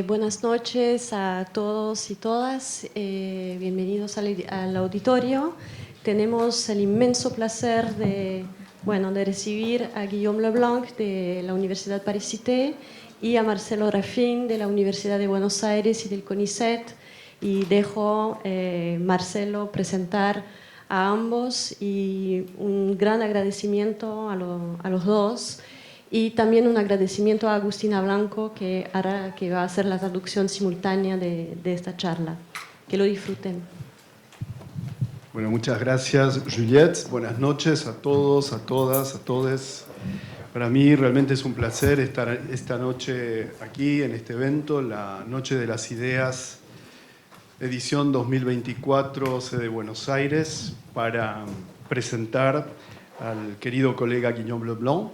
Buenas noches a todos y todas. Bienvenidos al auditorio. Tenemos el inmenso placer de recibir a Guillaume Leblanc de la Universidad Paris-Cité y a Marcelo Rafín de la Universidad de Buenos Aires y del CONICET. Y dejo Marcelo presentar a ambos y un gran agradecimiento a los dos. Y también un agradecimiento a Agustina Blanco que va a hacer la traducción simultánea de esta charla. Que lo disfruten. Bueno, muchas gracias, Juliette. Buenas noches a todos, a todas, a todes. Para mí realmente es un placer estar esta noche aquí en este evento, la Noche de las Ideas, edición 2024, sede Buenos Aires, para presentar al querido colega Guillaume Leblanc.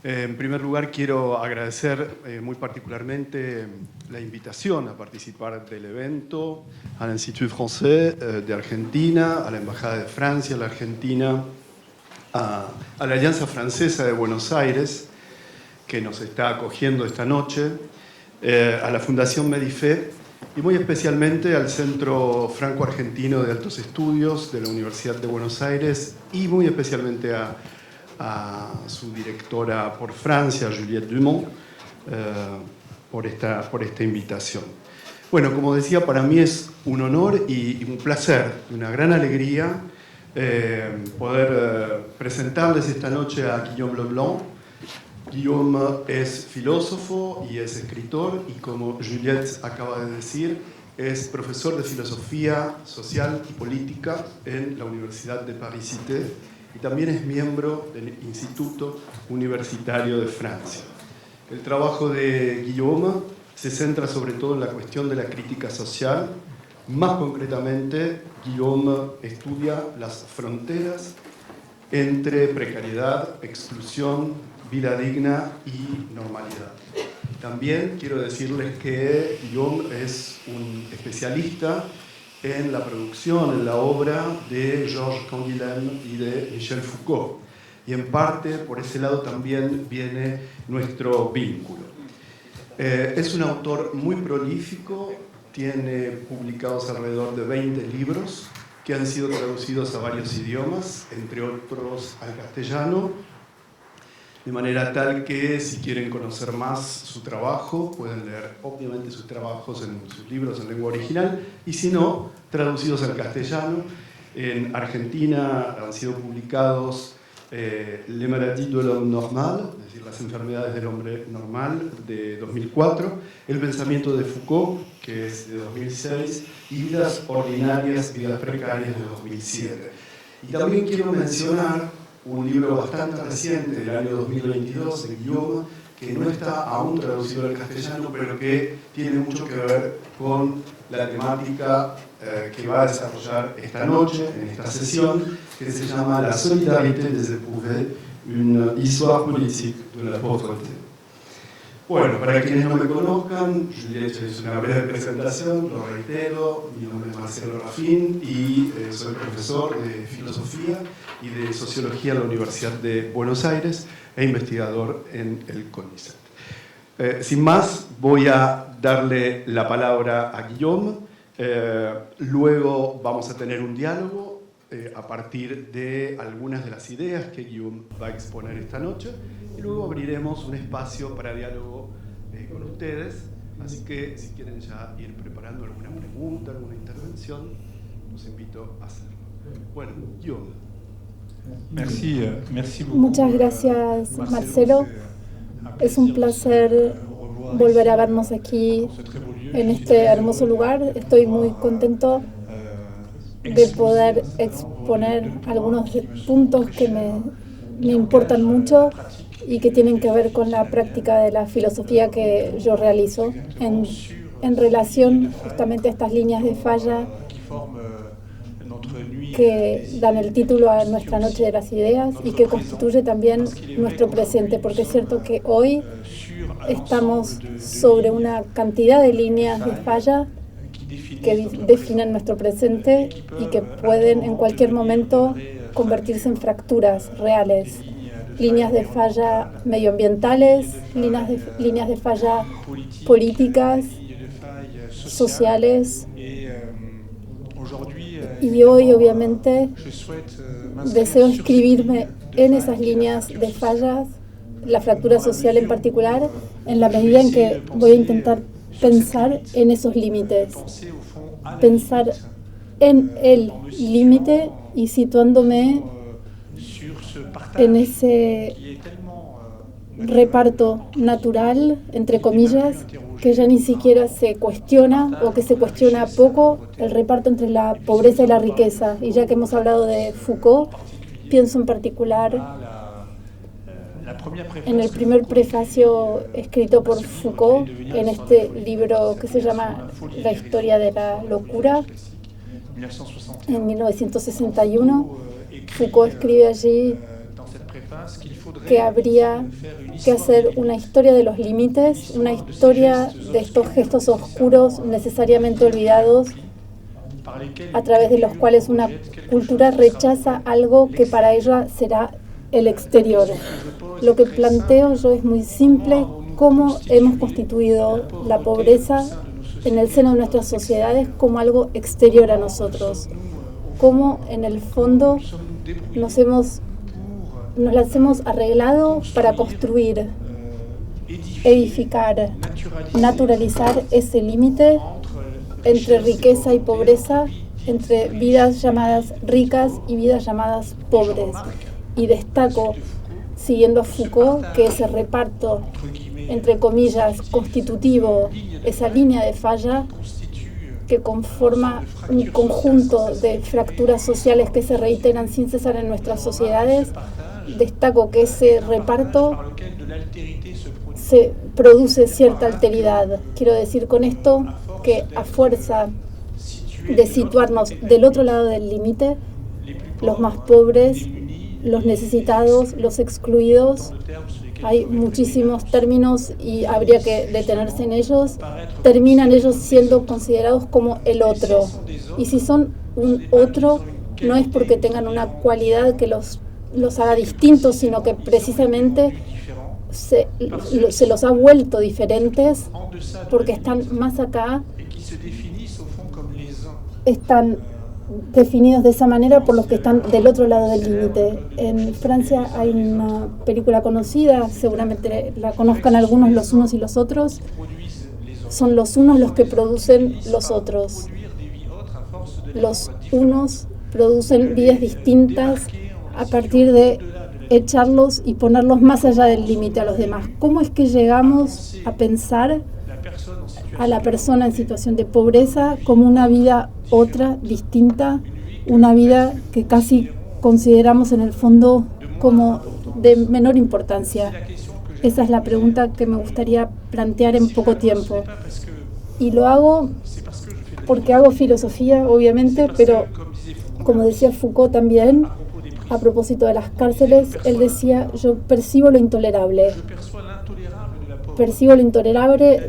En primer lugar, quiero agradecer muy particularmente la invitación a participar del evento al Institut Français de Argentina, a la Embajada de Francia, a la Argentina, a la Alianza Francesa de Buenos Aires, que nos está acogiendo esta noche, a la Fundación Medife y muy especialmente al Centro Franco-Argentino de Altos Estudios de la Universidad de Buenos Aires y muy especialmente a su directora por Francia, Juliette Dumont, por esta invitación. Bueno, como decía, para mí es un honor y un placer, una gran alegría poder presentarles esta noche a Guillaume Leblanc. Guillaume es filósofo y es escritor y, como Juliette acaba de decir, es profesor de filosofía social y política en la Universidad de Paris-Cité y también es miembro del Instituto Universitario de Francia. El trabajo de Guillaume se centra sobre todo en la cuestión de la crítica social. Más concretamente, Guillaume estudia las fronteras entre precariedad, exclusión, vida digna y normalidad. También quiero decirles que Guillaume es un especialista en la producción, en la obra de Georges Canguilhem y de Michel Foucault. Y en parte, por ese lado también viene nuestro vínculo. Es un autor muy prolífico, tiene publicados alrededor de 20 libros que han sido traducidos a varios idiomas, entre otros al castellano, de manera tal que si quieren conocer más su trabajo, pueden leer obviamente sus trabajos en sus libros en lengua original, y si no, traducidos al castellano. En Argentina han sido publicados Les maladies de l'homme normal, es decir, las enfermedades del hombre normal, de 2004, El pensamiento de Foucault, que es de 2006, y Vidas ordinarias, vidas precarias, de 2007. Y también quiero mencionar un libro bastante reciente del año 2022 de Guillaume, que no está aún traducido al castellano, pero que tiene mucho que ver con la temática que va a desarrollar esta noche, en esta sesión, que se llama La solidarité des éprouvés, une histoire politique de la pauvreté. Bueno, para quienes no me conozcan, Juliette es una breve presentación, lo reitero, mi nombre es Marcelo Rafín y soy profesor de filosofía y de sociología en la Universidad de Buenos Aires e investigador en el CONICET. Sin más, voy a darle la palabra a Guillaume, luego vamos a tener un diálogo a partir de algunas de las ideas que Guillaume va a exponer esta noche y luego abriremos un espacio para diálogo con ustedes, así que si quieren ya ir preparando alguna pregunta, alguna intervención, los invito a hacerlo. Bueno, Guillaume. Merci beaucoup. Muchas gracias, Marcelo. Es un placer volver a vernos aquí en este hermoso lugar. Estoy muy contento de poder exponer algunos puntos que me importan mucho y que tienen que ver con la práctica de la filosofía que yo realizo en relación justamente a estas líneas de falla que dan el título a nuestra Noche de las Ideas y que constituye también nuestro presente, porque es cierto que hoy estamos sobre una cantidad de líneas de falla que definen nuestro presente y que pueden en cualquier momento convertirse en fracturas reales líneas de falla medioambientales, líneas de falla políticas, sociales. Y hoy, obviamente, deseo inscribirme en esas líneas de fallas, la fractura social en particular, en la medida en que voy a intentar pensar en esos límites, pensar en el límite y situándome en ese reparto natural, entre comillas, que ya ni siquiera se cuestiona o que se cuestiona poco, el reparto entre la pobreza y la riqueza. Y ya que hemos hablado de Foucault, pienso en particular en el primer prefacio escrito por Foucault en este libro que se llama La historia de la locura, en 1961. Foucault escribe allí que habría que hacer una historia de los límites, una historia de estos gestos oscuros necesariamente olvidados, a través de los cuales una cultura rechaza algo que para ella será el exterior. Lo que planteo yo es muy simple: cómo hemos constituido la pobreza en el seno de nuestras sociedades como algo exterior a nosotros, cómo en el fondo nos las hemos arreglado para construir, edificar, naturalizar ese límite entre riqueza y pobreza, entre vidas llamadas ricas y vidas llamadas pobres. Y destaco, siguiendo a Foucault, que ese reparto, entre comillas, constitutivo, esa línea de falla que conforma un conjunto de fracturas sociales que se reiteran sin cesar en nuestras sociedades, destaco que ese reparto se produce cierta alteridad. Quiero decir con esto que a fuerza de situarnos del otro lado del límite, los más pobres, los necesitados, los excluidos, hay muchísimos términos y habría que detenerse en ellos, terminan ellos siendo considerados como el otro. Y si son un otro, no es porque tengan una cualidad que los haga distintos, sino que precisamente se los ha vuelto diferentes porque están más acá, están definidos de esa manera por los que están del otro lado del límite. En Francia hay una película conocida, seguramente la conozcan algunos, Los unos y los otros. Son los unos los que producen los otros. Los unos producen vidas distintas a partir de echarlos y ponerlos más allá del límite a los demás. ¿Cómo es que llegamos a pensar a la persona en situación de pobreza como una vida otra, distinta, una vida que casi consideramos en el fondo como de menor importancia? Esa es la pregunta que me gustaría plantear en poco tiempo. Y lo hago porque hago filosofía, obviamente, pero como decía Foucault también, a propósito de las cárceles, él decía: yo percibo lo intolerable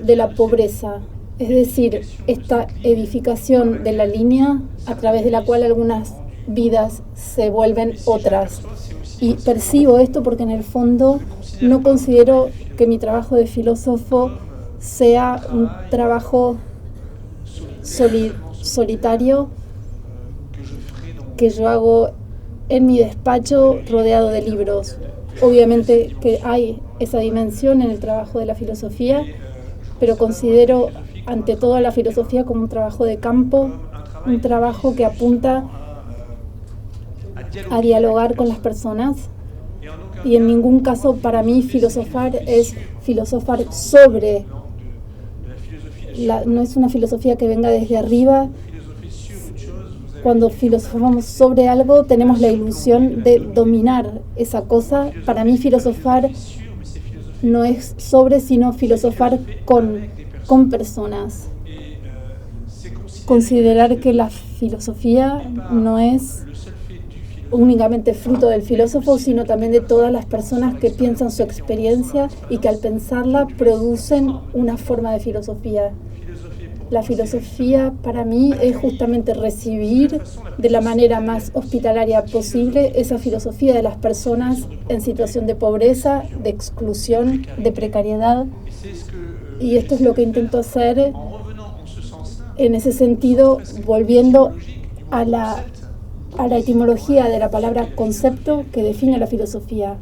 de la pobreza, es decir, esta edificación de la línea a través de la cual algunas vidas se vuelven otras. Y percibo esto porque en el fondo no considero que mi trabajo de filósofo sea un trabajo solitario que yo hago en mi despacho rodeado de libros. Obviamente que hay esa dimensión en el trabajo de la filosofía, pero considero ante todo la filosofía como un trabajo de campo, un trabajo que apunta a dialogar con las personas, y en ningún caso para mí filosofar es filosofar sobre, no es una filosofía que venga desde arriba. Cuando filosofamos sobre algo tenemos la ilusión de dominar esa cosa. Para mí filosofar no es sobre, sino filosofar con personas. Considerar que la filosofía no es únicamente fruto del filósofo, sino también de todas las personas que piensan su experiencia y que al pensarla producen una forma de filosofía. La filosofía para mí es justamente recibir de la manera más hospitalaria posible esa filosofía de las personas en situación de pobreza, de exclusión, de precariedad. Y esto es lo que intento hacer en ese sentido, volviendo a la etimología de la palabra concepto que define la filosofía.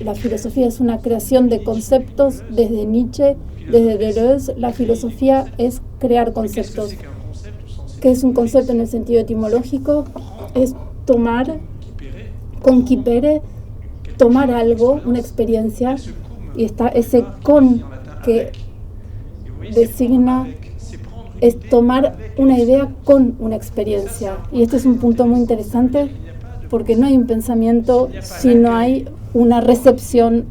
La filosofía es una creación de conceptos desde Nietzsche, desde Deleuze. La filosofía es crear conceptos. ¿Qué es un concepto en el sentido etimológico? Es tomar, conquipere, tomar algo, una experiencia, y está ese con que designa, es tomar una idea con una experiencia. Y este es un punto muy interesante porque no hay un pensamiento si no hay una recepción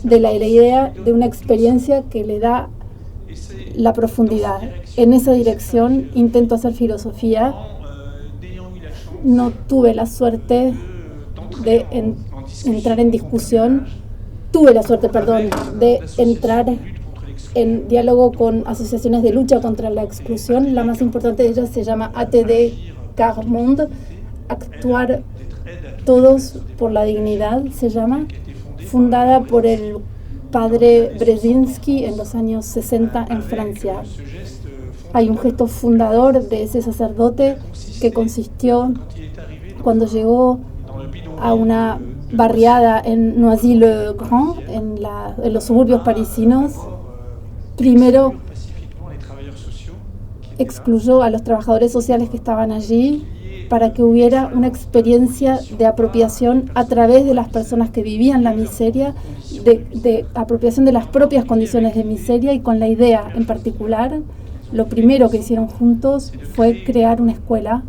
de la idea, de una experiencia que le da la profundidad. En esa dirección intento hacer filosofía. No tuve la suerte de entrar en discusión, de entrar en diálogo con asociaciones de lucha contra la exclusión. La más importante de ellas se llama ATD Quart Monde, Actuar Todos por la Dignidad, se llama, fundada por el padre Brzezinski en los años 60 en Francia. Hay un gesto fundador de ese sacerdote que consistió cuando llegó a una barriada en Noisy-le-Grand, en los suburbios parisinos. Primero excluyó a los trabajadores sociales que estaban allí para que hubiera una experiencia de apropiación a través de las personas que vivían la miseria, de apropiación de las propias condiciones de miseria, y con la idea en particular, lo primero que hicieron juntos fue crear una escuela,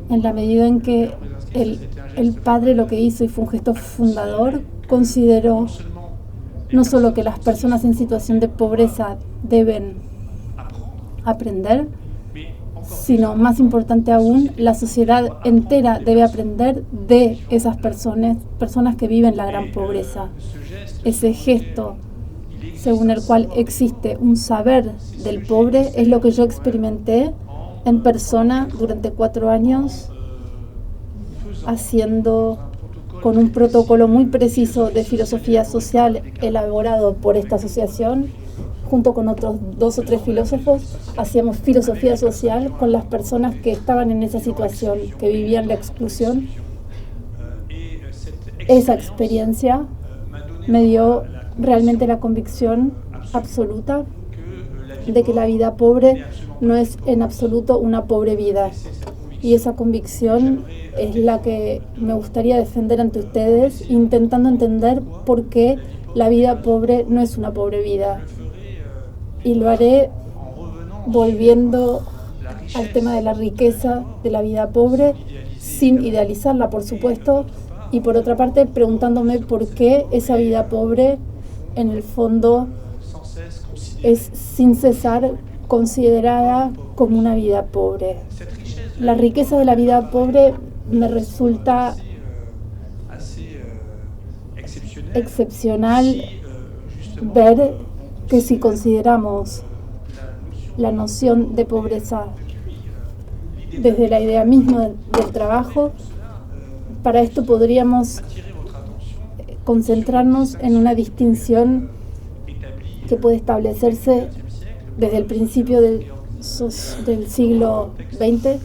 en la medida en que el padre lo que hizo, y fue un gesto fundador, consideró no solo que las personas en situación de pobreza deben aprender, sino, más importante aún, la sociedad entera debe aprender de esas personas que viven la gran pobreza. Ese gesto, según el cual existe un saber del pobre, es lo que yo experimenté en persona durante 4 años, haciendo con un protocolo muy preciso de filosofía social elaborado por esta asociación. Junto con otros 2 o 3 filósofos, hacíamos filosofía social con las personas que estaban en esa situación, que vivían la exclusión. Esa experiencia me dio realmente la convicción absoluta de que la vida pobre no es en absoluto una pobre vida. Y esa convicción es la que me gustaría defender ante ustedes, intentando entender por qué la vida pobre no es una pobre vida. Y lo haré volviendo al tema de la riqueza de la vida pobre, sin idealizarla, por supuesto, y por otra parte preguntándome por qué esa vida pobre, en el fondo, es sin cesar considerada como una vida pobre. La riqueza de la vida pobre me resulta excepcional ver que si consideramos la noción de pobreza desde la idea misma del trabajo, para esto podríamos concentrarnos en una distinción que puede establecerse desde el principio del siglo XX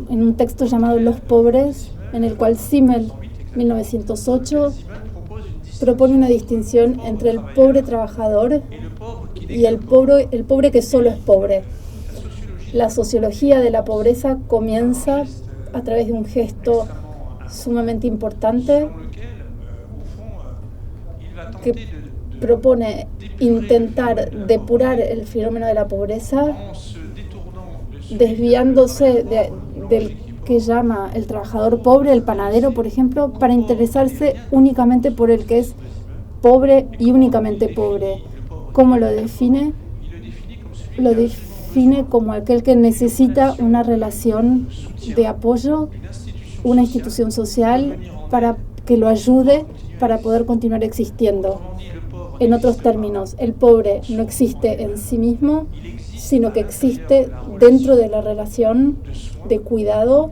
en un texto llamado Los Pobres, en el cual Simmel, 1908, propone una distinción entre el pobre trabajador y el pobre que solo es pobre. La sociología de la pobreza comienza a través de un gesto sumamente importante que propone intentar depurar el fenómeno de la pobreza, desviándose del que llama el trabajador pobre, el panadero, por ejemplo, para interesarse únicamente por el que es pobre y únicamente pobre. ¿Cómo lo define? Lo define como aquel que necesita una relación de apoyo, una institución social para que lo ayude para poder continuar existiendo. En otros términos, el pobre no existe en sí mismo, sino que existe dentro de la relación de cuidado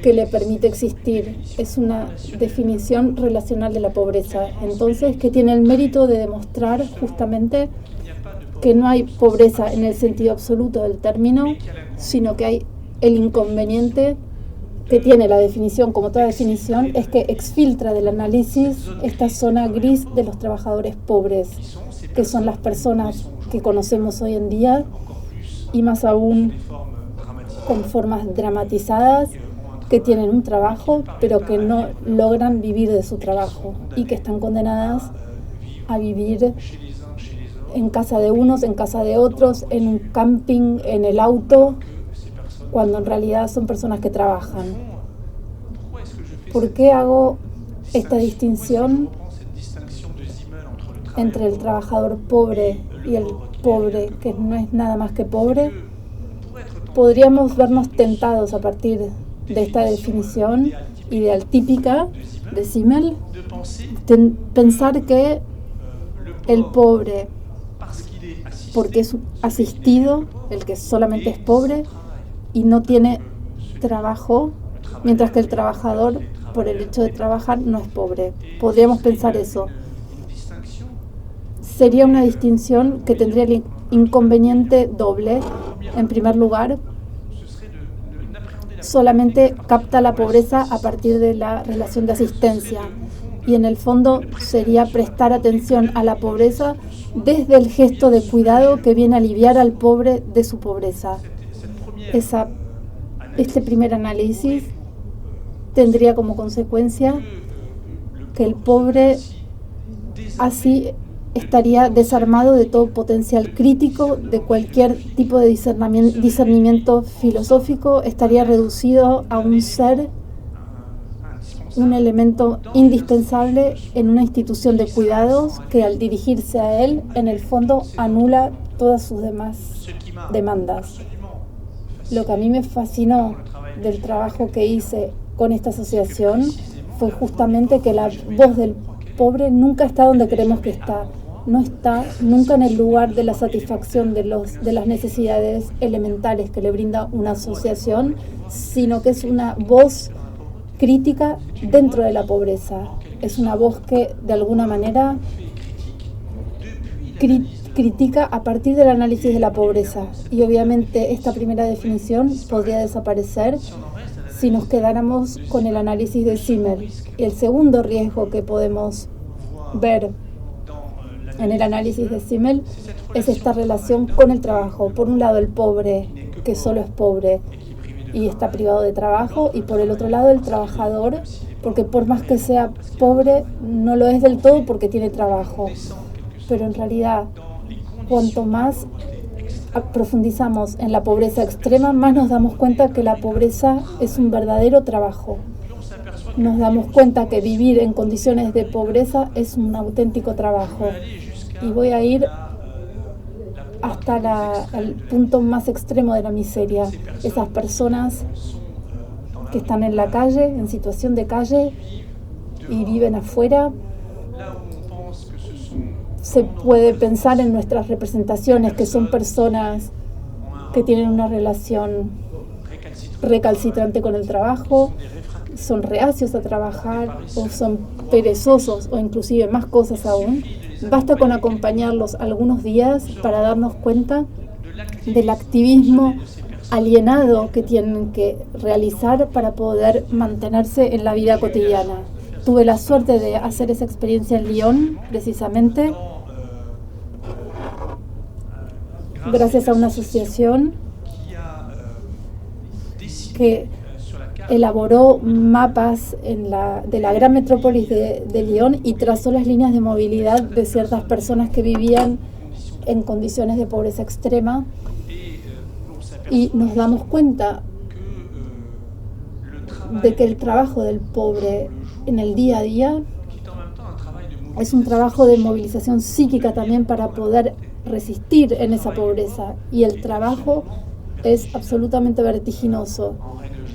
que le permite existir. Es una definición relacional de la pobreza. Entonces, que tiene el mérito de demostrar justamente que no hay pobreza en el sentido absoluto del término, sino que hay el inconveniente que tiene la definición, como toda definición, es que exfiltra del análisis esta zona gris de los trabajadores pobres, que son las personas que conocemos hoy en día, y más aún con formas dramatizadas, que tienen un trabajo, pero que no logran vivir de su trabajo, y que están condenadas a vivir en casa de unos, en casa de otros, en un camping, en el auto, cuando en realidad son personas que trabajan. ¿Por qué hago esta distinción entre el trabajador pobre y el pobre, que no es nada más que pobre? Podríamos vernos tentados a partir de esta definición ideal típica de Simmel, pensar que el pobre, porque es asistido, el que solamente es pobre y no tiene trabajo, mientras que el trabajador, por el hecho de trabajar, no es pobre. Podríamos pensar eso. Sería una distinción que tendría el inconveniente doble. En primer lugar, solamente capta la pobreza a partir de la relación de asistencia, y en el fondo sería prestar atención a la pobreza desde el gesto de cuidado que viene a aliviar al pobre de su pobreza. Este primer análisis tendría como consecuencia que el pobre así estaría desarmado de todo potencial crítico, de cualquier tipo de discernimiento filosófico, estaría reducido a un ser, un elemento indispensable en una institución de cuidados que al dirigirse a él, en el fondo anula todas sus demás demandas. Lo que a mí me fascinó del trabajo que hice con esta asociación fue justamente que la voz del pobre nunca está donde creemos que está. No está nunca en el lugar de la satisfacción de las necesidades elementales que le brinda una asociación, sino que es una voz crítica dentro de la pobreza. Es una voz que de alguna manera critica a partir del análisis de la pobreza. Y obviamente esta primera definición podría desaparecer si nos quedáramos con el análisis de Simmel. Y el segundo riesgo que podemos ver en el análisis de Simmel es esta relación con el trabajo. Por un lado, el pobre, que solo es pobre y está privado de trabajo, y por el otro lado, el trabajador, porque por más que sea pobre, no lo es del todo porque tiene trabajo. Pero en realidad, cuanto más profundizamos en la pobreza extrema, más nos damos cuenta que la pobreza es un verdadero trabajo. Nos damos cuenta que vivir en condiciones de pobreza es un auténtico trabajo. Y voy a ir hasta el punto más extremo de la miseria. Esas personas que están en la calle, en situación de calle, y viven afuera. Se puede pensar en nuestras representaciones, que son personas que tienen una relación recalcitrante con el trabajo, son reacios a trabajar, o son perezosos, o inclusive más cosas aún. Basta con acompañarlos algunos días para darnos cuenta del activismo alienado que tienen que realizar para poder mantenerse en la vida cotidiana. Tuve la suerte de hacer esa experiencia en Lyon, precisamente, gracias a una asociación que elaboró mapas de la gran metrópolis de Lyon y trazó las líneas de movilidad de ciertas personas que vivían en condiciones de pobreza extrema, y nos damos cuenta de que el trabajo del pobre en el día a día es un trabajo de movilización psíquica también para poder resistir en esa pobreza, y el trabajo es absolutamente vertiginoso.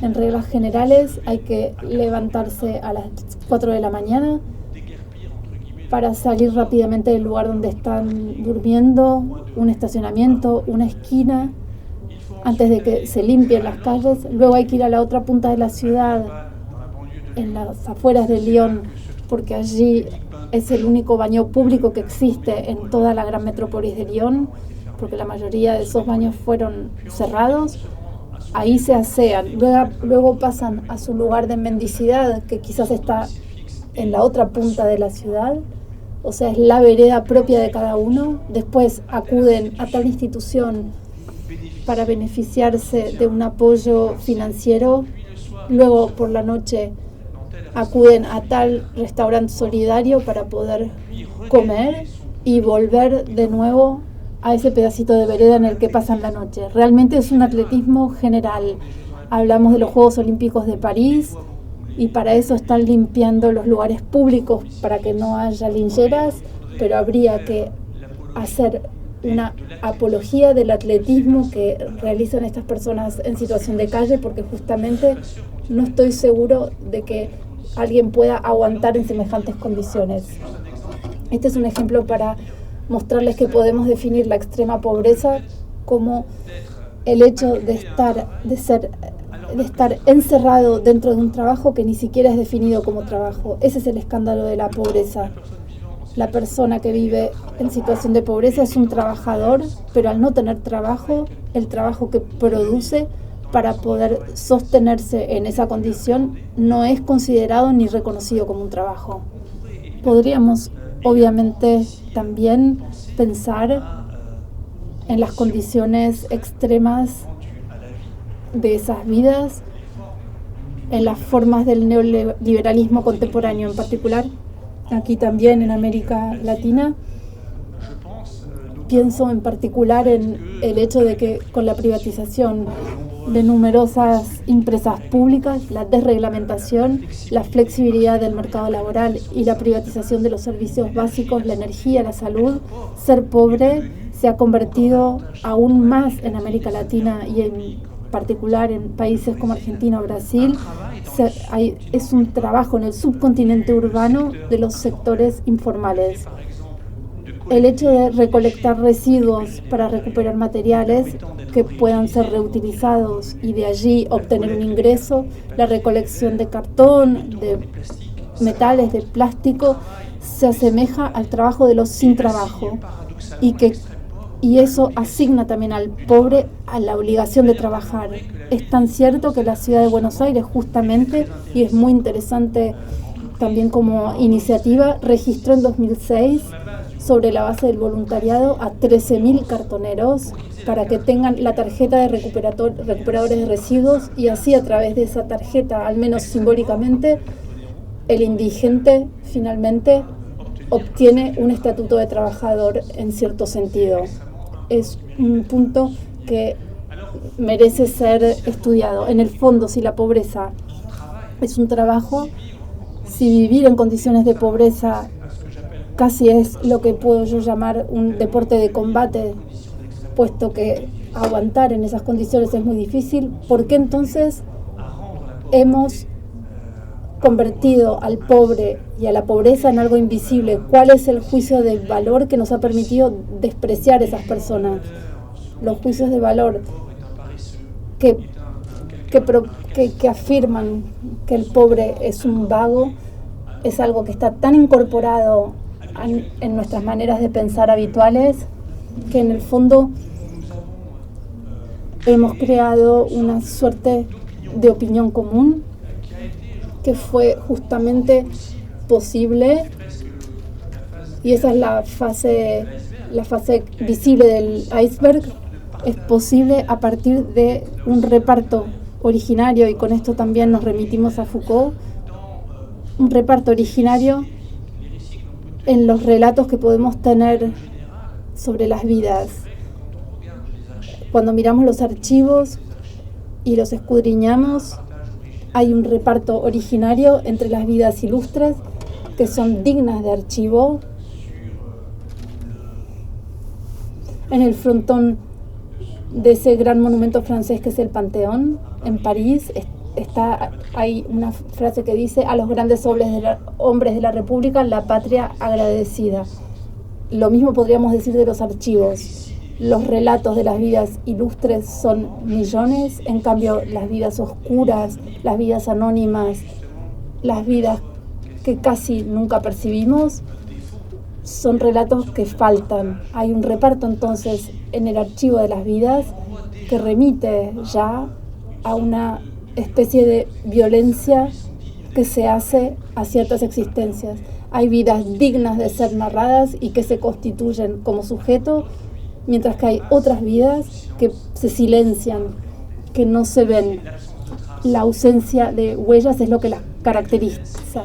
En reglas generales hay que levantarse a las 4 de la mañana para salir rápidamente del lugar donde están durmiendo, un estacionamiento, una esquina, antes de que se limpien las calles. Luego hay que ir a la otra punta de la ciudad, en las afueras de Lyon, porque allí es el único baño público que existe en toda la gran metrópolis de Lyon, porque la mayoría de esos baños fueron cerrados. Ahí se asean, luego pasan a su lugar de mendicidad, que quizás está en la otra punta de la ciudad, o sea, es la vereda propia de cada uno. Después acuden a tal institución para beneficiarse de un apoyo financiero. Luego, por la noche, acuden a tal restaurante solidario para poder comer y volver de nuevo a ese pedacito de vereda en el que pasan la noche. Realmente es un atletismo general. Hablamos de los Juegos Olímpicos de París y para eso están limpiando los lugares públicos para que no haya lincheras, pero habría que hacer una apología del atletismo que realizan estas personas en situación de calle, porque justamente no estoy seguro de que alguien pueda aguantar en semejantes condiciones. Este es un ejemplo para mostrarles que podemos definir la extrema pobreza como el hecho de estar encerrado dentro de un trabajo que ni siquiera es definido como trabajo. Ese es el escándalo de la pobreza. La persona que vive en situación de pobreza es un trabajador, pero al no tener trabajo, el trabajo que produce para poder sostenerse en esa condición no es considerado ni reconocido como un trabajo. Podríamos, obviamente, también pensar en las condiciones extremas de esas vidas, en las formas del neoliberalismo contemporáneo en particular, aquí también en América Latina. Pienso en particular en el hecho de que con la privatización de numerosas empresas públicas, la desreglamentación, la flexibilidad del mercado laboral y la privatización de los servicios básicos, la energía, la salud, ser pobre se ha convertido aún más en América Latina y en particular en países como Argentina o Brasil. Es un trabajo en el subcontinente urbano de los sectores informales. El hecho de recolectar residuos para recuperar materiales que puedan ser reutilizados y de allí obtener un ingreso, la recolección de cartón, de metales, de plástico, se asemeja al trabajo de los sin trabajo y eso asigna también al pobre a la obligación de trabajar. Es tan cierto que la ciudad de Buenos Aires justamente, y es muy interesante también como iniciativa, registró en 2006 sobre la base del voluntariado a 13.000 cartoneros para que tengan la tarjeta de recuperadores de residuos y así a través de esa tarjeta, al menos simbólicamente, el indigente finalmente obtiene un estatuto de trabajador en cierto sentido. Es un punto que merece ser estudiado. En el fondo, si la pobreza es un trabajo, si vivir en condiciones de pobreza casi es lo que puedo yo llamar un deporte de combate, puesto que aguantar en esas condiciones es muy difícil, ¿por qué entonces hemos convertido al pobre y a la pobreza en algo invisible? ¿Cuál es el juicio de valor que nos ha permitido despreciar a esas personas? Los juicios de valor que afirman que el pobre es un vago es algo que está tan incorporado en nuestras maneras de pensar habituales que en el fondo hemos creado una suerte de opinión común que fue justamente posible, y esa es la fase visible del iceberg, es posible a partir de un reparto originario, y con esto también nos remitimos a Foucault, un reparto originario en los relatos que podemos tener sobre las vidas. Cuando miramos los archivos y los escudriñamos, hay un reparto originario entre las vidas ilustres que son dignas de archivo. En el frontón de ese gran monumento francés que es el Panteón, en París, hay una frase que dice: a los grandes hombres de la República, la patria agradecida. Lo mismo podríamos decir de los archivos. Los relatos de las vidas ilustres son millones, en cambio las vidas oscuras, las vidas anónimas, las vidas que casi nunca percibimos, son relatos que faltan. Hay un reparto entonces en el archivo de las vidas que remite ya a una especie de violencia que se hace a ciertas existencias. Hay vidas dignas de ser narradas y que se constituyen como sujeto, mientras que hay otras vidas que se silencian, que no se ven. La ausencia de huellas es lo que las caracteriza.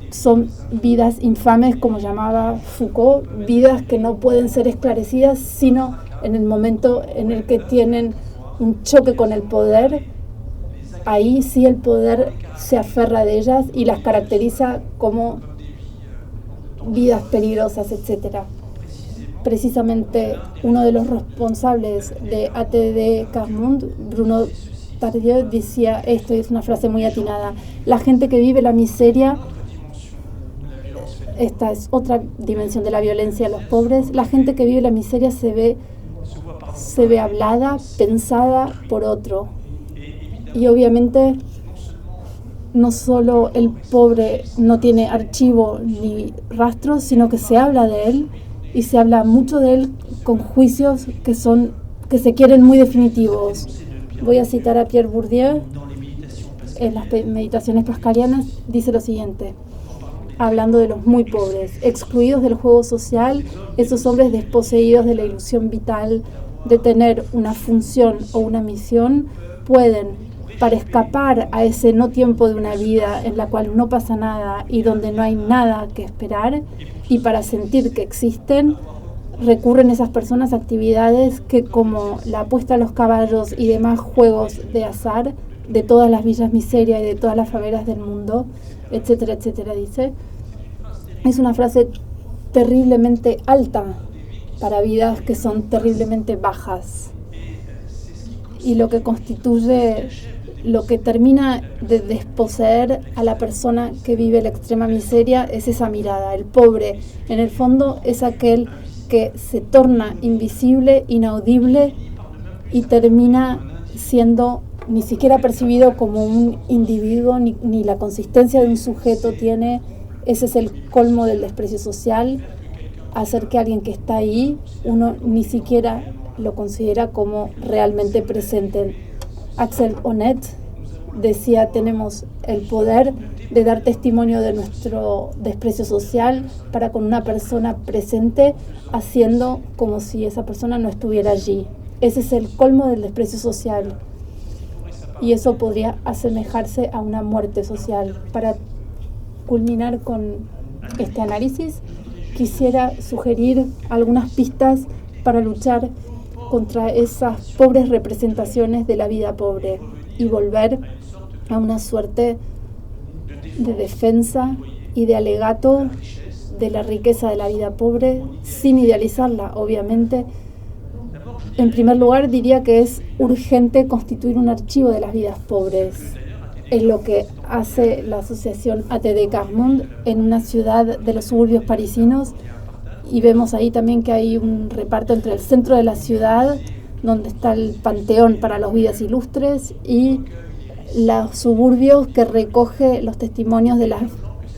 Son vidas infames, como llamaba Foucault, vidas que no pueden ser esclarecidas sino en el momento en el que tienen un choque con el poder. Ahí sí el poder se aferra de ellas y las caracteriza como vidas peligrosas, etc. Precisamente uno de los responsables de ATD Quart Monde, Bruno Tardieu, decía esto, y es una frase muy atinada: la gente que vive la miseria, esta es otra dimensión de la violencia a los pobres, la gente que vive la miseria se ve hablada, pensada por otro. Y obviamente no solo el pobre no tiene archivo ni rastro, sino que se habla de él, y se habla mucho de él con juicios que se quieren muy definitivos. Voy a citar a Pierre Bourdieu en las Meditaciones Pascalianas, dice lo siguiente, hablando de los muy pobres: excluidos del juego social, esos hombres desposeídos de la ilusión vital de tener una función o una misión, pueden, para escapar a ese no tiempo de una vida en la cual no pasa nada y donde no hay nada que esperar, y para sentir que existen, recurren esas personas a actividades que, como la apuesta a los caballos y demás juegos de azar de todas las villas miseria y de todas las favelas del mundo, etcétera, etcétera, dice. Es una frase terriblemente alta para vidas que son terriblemente bajas. Y lo que constituye, lo que termina de desposeer a la persona que vive la extrema miseria es esa mirada. El pobre, en el fondo, es aquel que se torna invisible, inaudible, y termina siendo ni siquiera percibido como un individuo, ni la consistencia de un sujeto tiene. Ese es el colmo del desprecio social, hacer que alguien que está ahí, uno ni siquiera lo considera como realmente presente. Axel Honneth decía: tenemos el poder de dar testimonio de nuestro desprecio social para con una persona presente, haciendo como si esa persona no estuviera allí. Ese es el colmo del desprecio social, y eso podría asemejarse a una muerte social. Para culminar con este análisis, quisiera sugerir algunas pistas para luchar contra esas pobres representaciones de la vida pobre y volver a una suerte de defensa y de alegato de la riqueza de la vida pobre, sin idealizarla, obviamente. En primer lugar, diría que es urgente constituir un archivo de las vidas pobres. Es lo que hace la asociación ATD Quart Monde en una ciudad de los suburbios parisinos, y vemos ahí también que hay un reparto entre el centro de la ciudad, donde está el panteón para los vidas ilustres, y los suburbios que recoge los testimonios de las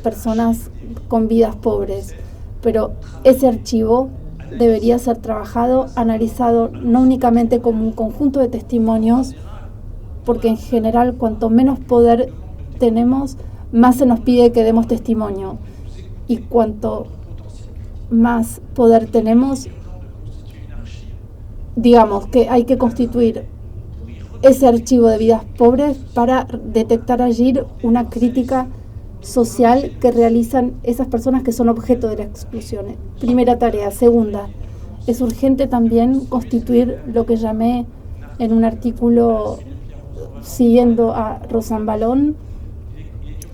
personas con vidas pobres. Pero ese archivo debería ser trabajado, analizado no únicamente como un conjunto de testimonios, porque en general cuanto menos poder tenemos, más se nos pide que demos testimonio, y cuanto más poder tenemos, digamos que hay que constituir ese archivo de vidas pobres para detectar allí una crítica social que realizan esas personas que son objeto de la exclusión. Primera tarea. Segunda, es urgente también constituir lo que llamé en un artículo siguiendo a Rosan Ballon,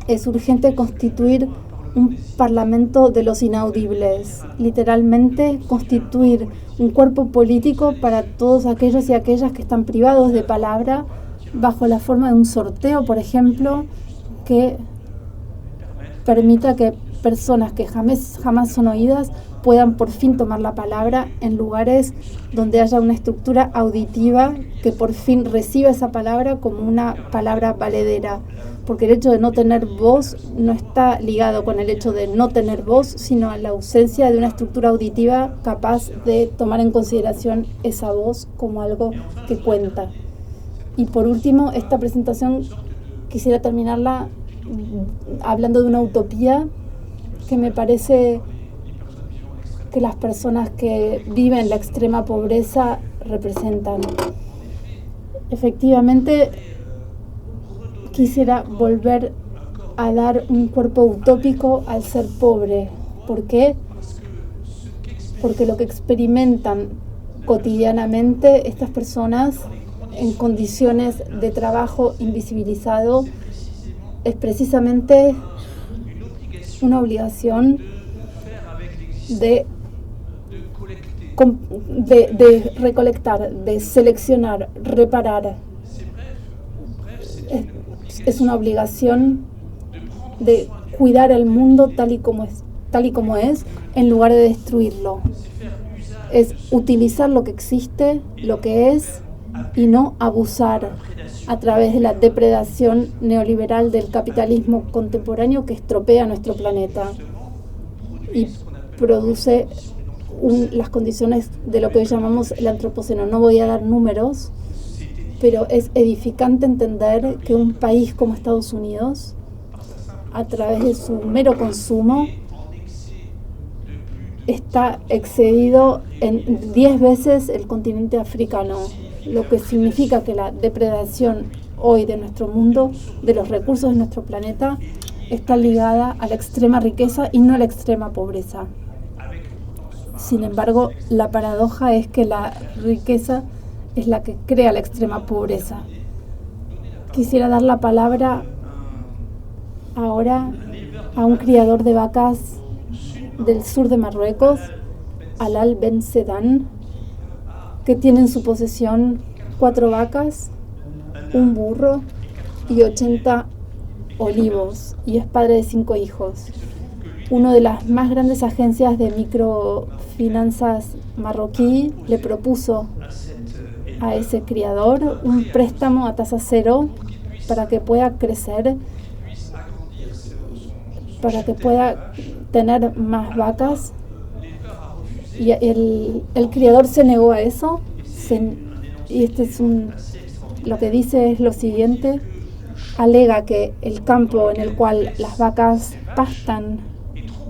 es urgente constituir un parlamento de los inaudibles, literalmente constituir un cuerpo político para todos aquellos y aquellas que están privados de palabra, bajo la forma de un sorteo, por ejemplo, que permita que personas que jamás son oídas puedan por fin tomar la palabra en lugares donde haya una estructura auditiva que por fin reciba esa palabra como una palabra valedera. Porque el hecho de no tener voz no está ligado con el hecho de no tener voz, sino a la ausencia de una estructura auditiva capaz de tomar en consideración esa voz como algo que cuenta. Y por último, esta presentación quisiera terminarla hablando de una utopía que me parece que las personas que viven la extrema pobreza representan. Efectivamente, quisiera volver a dar un cuerpo utópico al ser pobre. ¿Por qué? Porque lo que experimentan cotidianamente estas personas en condiciones de trabajo invisibilizado es precisamente una obligación de recolectar, de seleccionar, reparar. Es una obligación de cuidar el mundo tal y como es, en lugar de destruirlo. Es utilizar lo que existe, lo que es, y no abusar a través de la depredación neoliberal del capitalismo contemporáneo que estropea nuestro planeta y produce las condiciones de lo que hoy llamamos el antropoceno. No voy a dar números, pero es edificante entender que un país como Estados Unidos, a través de su mero consumo, está excedido en 10 veces el continente africano, lo que significa que la depredación hoy de nuestro mundo, de los recursos de nuestro planeta, está ligada a la extrema riqueza y no a la extrema pobreza. Sin embargo, la paradoja es que la riqueza es la que crea la extrema pobreza. Quisiera dar la palabra ahora a un criador de vacas del sur de Marruecos, Alal Ben Sedan, que tiene en su posesión 4 vacas, un burro y 80 olivos, y es padre de 5 hijos. Una de las más grandes agencias de microfinanzas marroquí le propuso a ese criador un préstamo a tasa cero para que pueda crecer, para que pueda tener más vacas, y el criador se negó a eso, y lo que dice es lo siguiente: alega que el campo en el cual las vacas pastan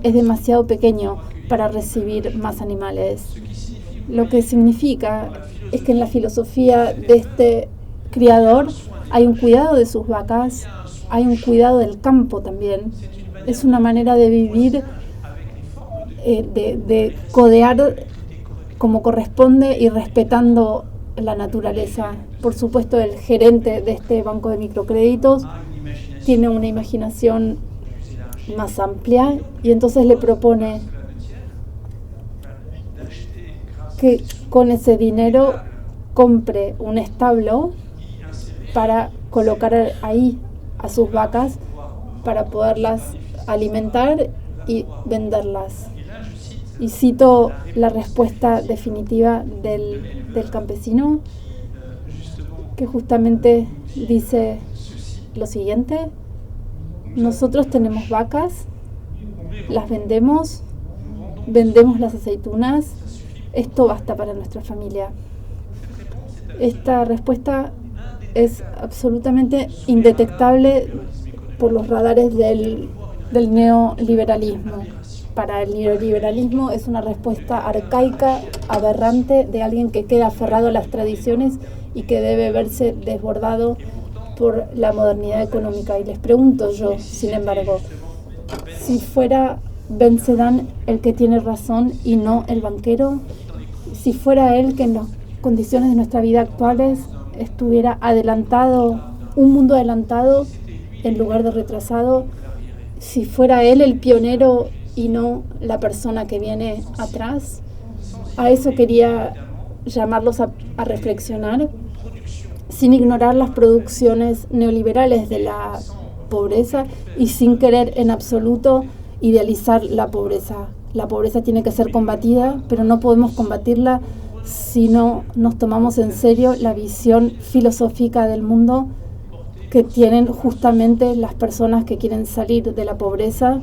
es demasiado pequeño para recibir más animales. Lo que significa es que en la filosofía de este criador hay un cuidado de sus vacas, hay un cuidado del campo también. Es una manera de vivir, de codear como corresponde y respetando la naturaleza. Por supuesto, el gerente de este banco de microcréditos tiene una imaginación más amplia y entonces le propone que con ese dinero compre un establo para colocar ahí a sus vacas para poderlas alimentar y venderlas. Y cito la respuesta definitiva del campesino, que justamente dice lo siguiente: nosotros tenemos vacas, las vendemos las aceitunas, esto basta para nuestra familia. Esta respuesta es absolutamente indetectable por los radares del neoliberalismo. Para el neoliberalismo es una respuesta arcaica, aberrante, de alguien que queda aferrado a las tradiciones y que debe verse desbordado por la modernidad económica. Y les pregunto yo, sin embargo, si fuera Ben Sedan el que tiene razón y no el banquero, si fuera él que en las condiciones de nuestra vida actuales estuviera adelantado, un mundo adelantado en lugar de retrasado, si fuera él el pionero y no la persona que viene atrás. A eso quería llamarlos a reflexionar. sin ignorar las producciones neoliberales de la pobreza y sin querer en absoluto idealizar la pobreza. La pobreza tiene que ser combatida, pero no podemos combatirla si no nos tomamos en serio la visión filosófica del mundo que tienen justamente las personas que quieren salir de la pobreza,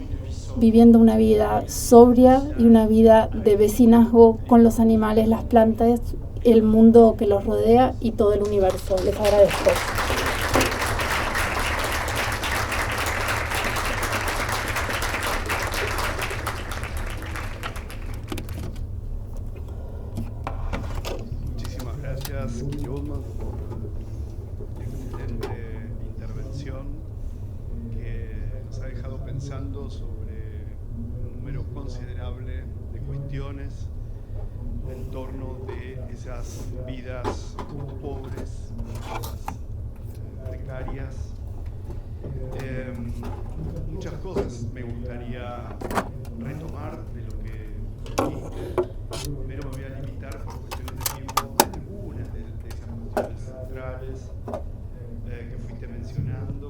viviendo una vida sobria y una vida de vecinazgo con los animales, las plantas, el mundo que los rodea y todo el universo. Les agradezco. Muchísimas gracias, Guillaume, por la excelente intervención que nos ha dejado pensando sobre un número considerable de cuestiones en torno de esas vidas pobres, vidas precarias. Muchas cosas me gustaría retomar de lo que dijiste. Primero me voy a limitar por cuestiones de tiempo a algunas de esas cuestiones centrales que fuiste mencionando.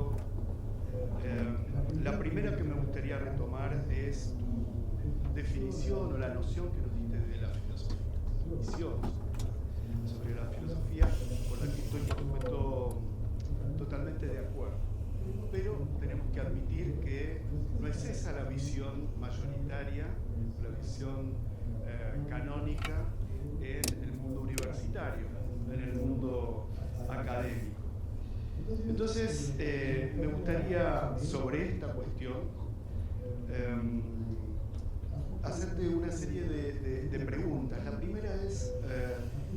La primera que me gustaría retomar es tu definición o la noción que nos diste de la filosofía, tu visión sobre la filosofía, con la que estoy, por supuesto, totalmente de acuerdo. Pero tenemos que admitir que no es esa la visión mayoritaria, la visión canónica en el mundo universitario, en el mundo académico. Entonces, me gustaría, sobre esta cuestión, hacerte una serie de preguntas. La primera es,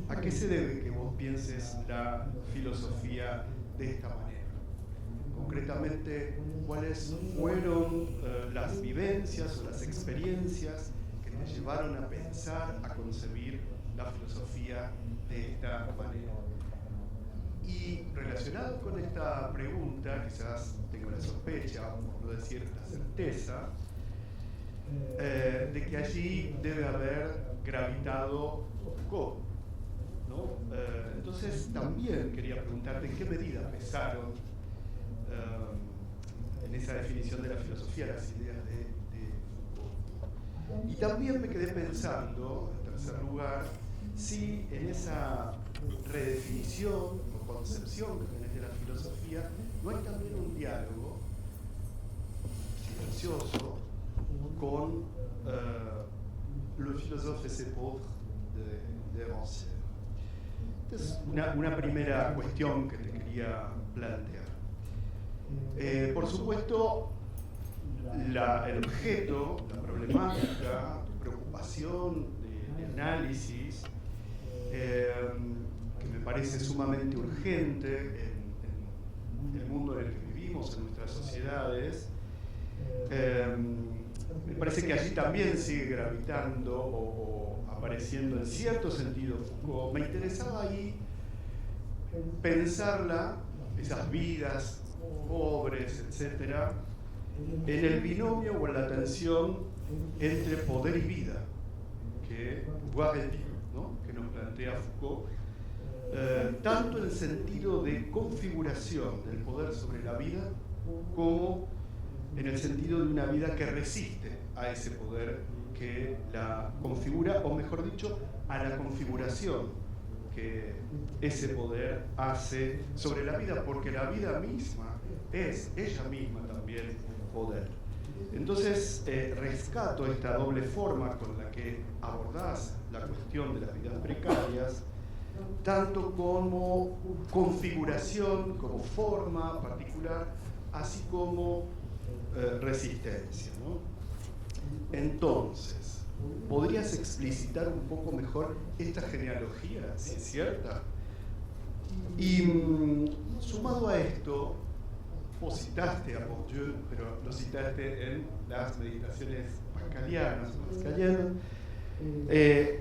¿a qué se debe que vos pienses la filosofía de esta manera? Concretamente, ¿cuáles fueron las vivencias o las experiencias que te llevaron a pensar, a concebir la filosofía de esta manera? Y relacionado con esta pregunta, quizás tengo la sospecha, por no decir la certeza, de que allí debe haber gravitado Foucault, ¿no? Entonces también quería preguntarte en qué medida pesaron en esa definición de la filosofía las ideas de Foucault. Y también me quedé pensando, en tercer lugar, si en esa redefinición o concepción que tenés de la filosofía no hay también un diálogo silencioso con Le philosophe et ses pauvres de Rancière. Esta es una primera cuestión que te quería plantear. Por supuesto, el objeto, la problemática, preocupación de análisis, que me parece sumamente urgente en el mundo en el que vivimos, en nuestras sociedades, me parece que allí también sigue gravitando o apareciendo en cierto sentido Foucault. Me interesaba ahí pensarla, esas vidas pobres, etcétera, en el binomio o en la tensión entre poder y vida que Pouvoir et vie, ¿no?, que nos plantea Foucault, tanto en el sentido de configuración del poder sobre la vida como en el sentido de una vida que resiste a ese poder que la configura, o mejor dicho, a la configuración que ese poder hace sobre la vida, porque la vida misma es ella misma también poder. Entonces, rescato esta doble forma con la que abordás la cuestión de las vidas precarias, tanto como configuración, como forma particular, así como resistencia, ¿no? Entonces, ¿podrías explicitar un poco mejor esta genealogía, si es cierta? Y sumado a esto, vos citaste a Bourdieu, pero lo citaste en las meditaciones pascalianas.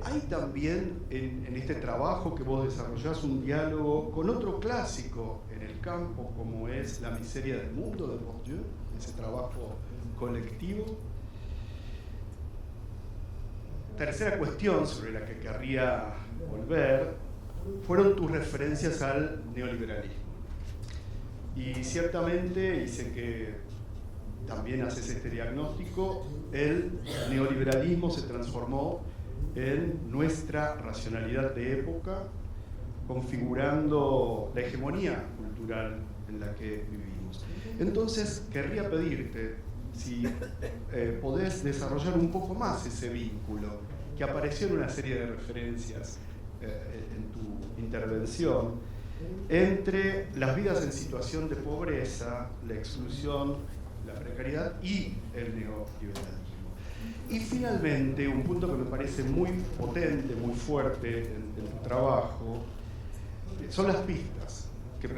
Hay también en este trabajo que vos desarrollás un diálogo con otro clásico en el campo, como es La miseria del mundo de Bourdieu, ese trabajo colectivo. Tercera cuestión sobre la que querría volver fueron tus referencias al neoliberalismo. Y ciertamente, y sé que también haces este diagnóstico, el neoliberalismo se transformó en nuestra racionalidad de época, configurando la hegemonía cultural en la que vivimos. Entonces, querría pedirte si podés desarrollar un poco más ese vínculo que apareció en una serie de referencias en tu intervención, entre las vidas en situación de pobreza, la exclusión, la precariedad y el neoliberalismo. Y finalmente, un punto que me parece muy potente, muy fuerte en tu trabajo, son las pistas que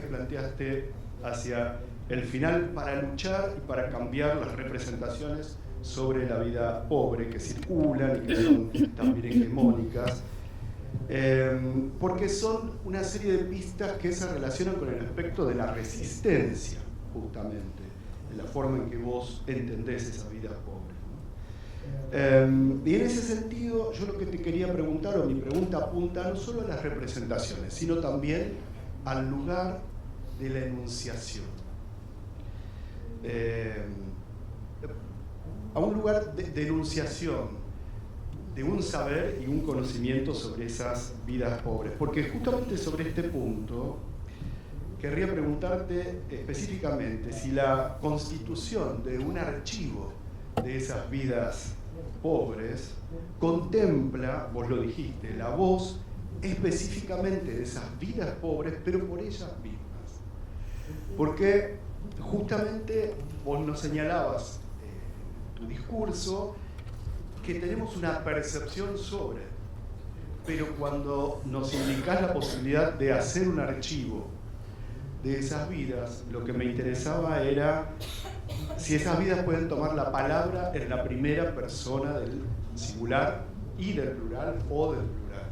planteaste hacia el final para luchar y para cambiar las representaciones sobre la vida pobre que circulan y que son también hegemónicas, porque son una serie de pistas que se relacionan con el aspecto de la resistencia, justamente, en la forma en que vos entendés esa vida pobre. Y en ese sentido, yo lo que te quería preguntar, o mi pregunta apunta no solo a las representaciones, sino también al lugar de la enunciación. A un lugar de enunciación, de un saber y un conocimiento sobre esas vidas pobres. Porque justamente sobre este punto, querría preguntarte específicamente si la constitución de un archivo de esas vidas pobres contempla, vos lo dijiste, la voz específicamente de esas vidas pobres, pero por ellas mismas. Porque justamente vos nos señalabas en tu discurso que tenemos una percepción sobre, pero cuando nos indicás la posibilidad de hacer un archivo de esas vidas, lo que me interesaba era si esas vidas pueden tomar la palabra en la primera persona del singular y del plural o del plural.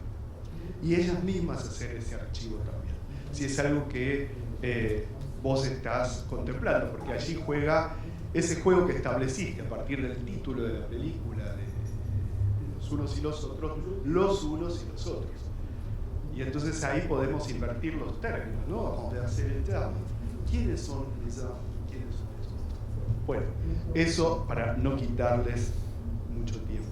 Y ellas mismas hacer ese archivo también. Si es algo que vos estás contemplando, porque allí juega ese juego que estableciste a partir del título de la película, de los unos y los otros, los unos y los otros. Y entonces ahí podemos invertir los términos, ¿no? Renverser les termes. ¿Quiénes son les uns? ¿Quiénes son les otros? Bueno, eso para no quitarles mucho tiempo